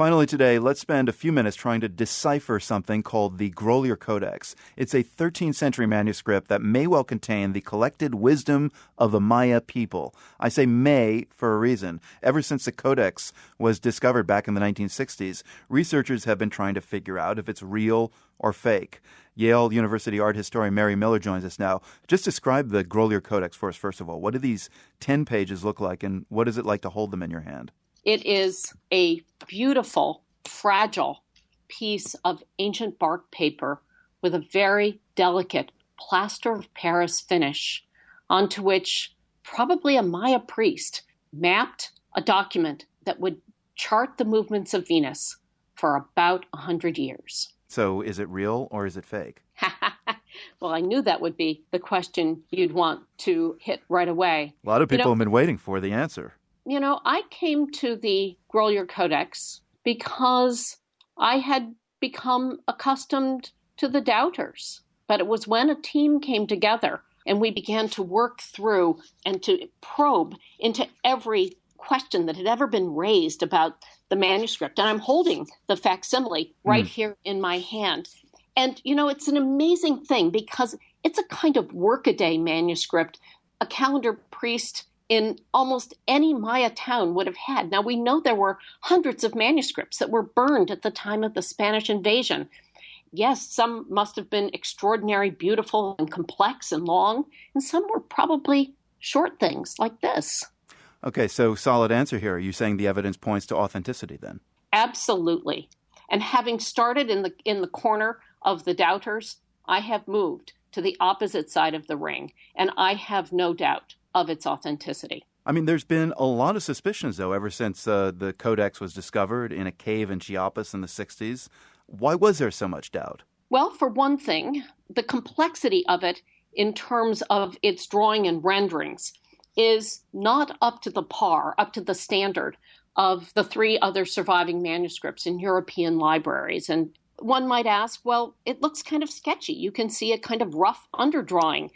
Finally today, let's spend a few minutes trying to decipher something called the Grolier Codex. It's a 13th century manuscript that may well contain the collected wisdom of the Maya people. I say may for a reason. Ever since the Codex was discovered back in the 1960s, researchers have been trying to figure out if it's real or fake. Yale University art historian Mary Miller joins us now. Just describe the Grolier Codex for us, first of all. What do these 10 pages look like, and what is it like to hold them in your hand? It is a beautiful, fragile piece of ancient bark paper with a very delicate plaster of Paris finish, onto which probably a Maya priest mapped a document that would chart the movements of Venus for about 100 years. So is it real or is it fake? Well, I knew that would be the question you'd want to hit right away. A lot of people have been waiting for the answer. I came to the Grolier Codex because I had become accustomed to the doubters. But it was when a team came together and we began to work through and to probe into every question that had ever been raised about the manuscript. And I'm holding the facsimile right here in my hand. And, it's an amazing thing because it's a kind of workaday manuscript, a calendar priest in almost any Maya town would have had. Now, we know there were hundreds of manuscripts that were burned at the time of the Spanish invasion. Yes, some must have been extraordinary, beautiful, and complex and long, and some were probably short things like this. Okay, so solid answer here. Are you saying the evidence points to authenticity then? Absolutely. And having started in the corner of the doubters, I have moved to the opposite side of the ring, and I have no doubt of its authenticity. I mean, there's been a lot of suspicions, though, ever since the Codex was discovered in a cave in Chiapas in the 60s. Why was there so much doubt? Well, for one thing, the complexity of it in terms of its drawing and renderings is not up to the standard of the three other surviving manuscripts in European libraries. And one might ask, well, it looks kind of sketchy. You can see a kind of rough underdrawing.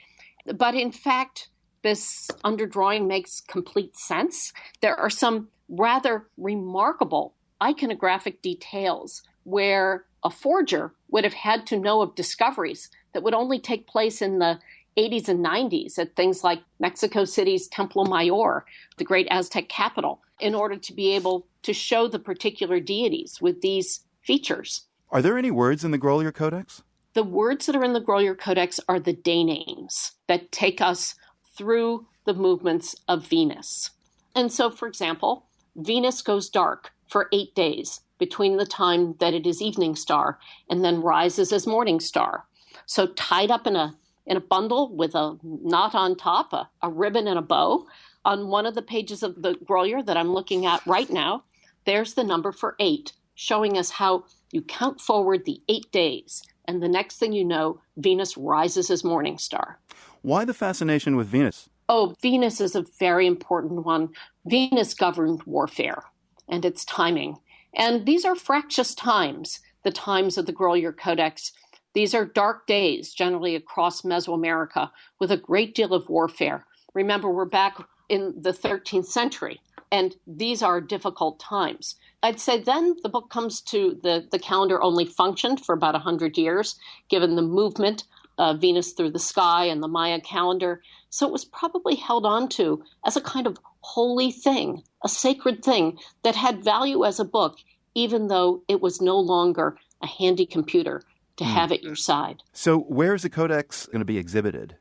But in fact, this underdrawing makes complete sense. There are some rather remarkable iconographic details where a forger would have had to know of discoveries that would only take place in the 80s and 90s at things like Mexico City's Templo Mayor, the great Aztec capital, in order to be able to show the particular deities with these features. Are there any words in the Grolier Codex? The words that are in the Grolier Codex are the day names that take us through the movements of Venus. And so, for example, Venus goes dark for 8 days between the time that it is evening star and then rises as morning star. So tied up in a bundle with a knot on top, a ribbon and a bow, on one of the pages of the Grolier that I'm looking at right now, there's the number for 8, showing us how you count forward the 8 days. And the next thing you know, Venus rises as morning star. Why the fascination with Venus? Oh, Venus is a very important one. Venus governed warfare and its timing. And these are fractious times, the times of the Grolier Codex. These are dark days, generally across Mesoamerica, with a great deal of warfare. Remember, we're back in the 13th century, and these are difficult times. I'd say then the book comes to the calendar only functioned for about 100 years, given the movement of Venus through the sky and the Maya calendar. So it was probably held on to as a kind of holy thing, a sacred thing that had value as a book, even though it was no longer a handy computer to have at your side. So where is the Codex going to be exhibited?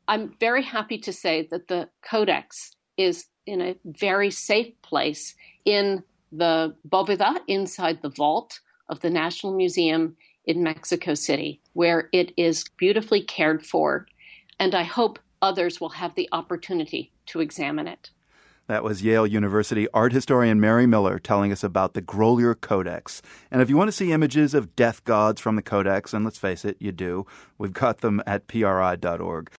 I'm very happy to say that the Codex is in a very safe place in the bóveda, inside the vault of the National Museum in Mexico City, where it is beautifully cared for. And I hope others will have the opportunity to examine it. That was Yale University art historian Mary Miller telling us about the Grolier Codex. And if you want to see images of death gods from the Codex, and let's face it, you do, we've got them at pri.org.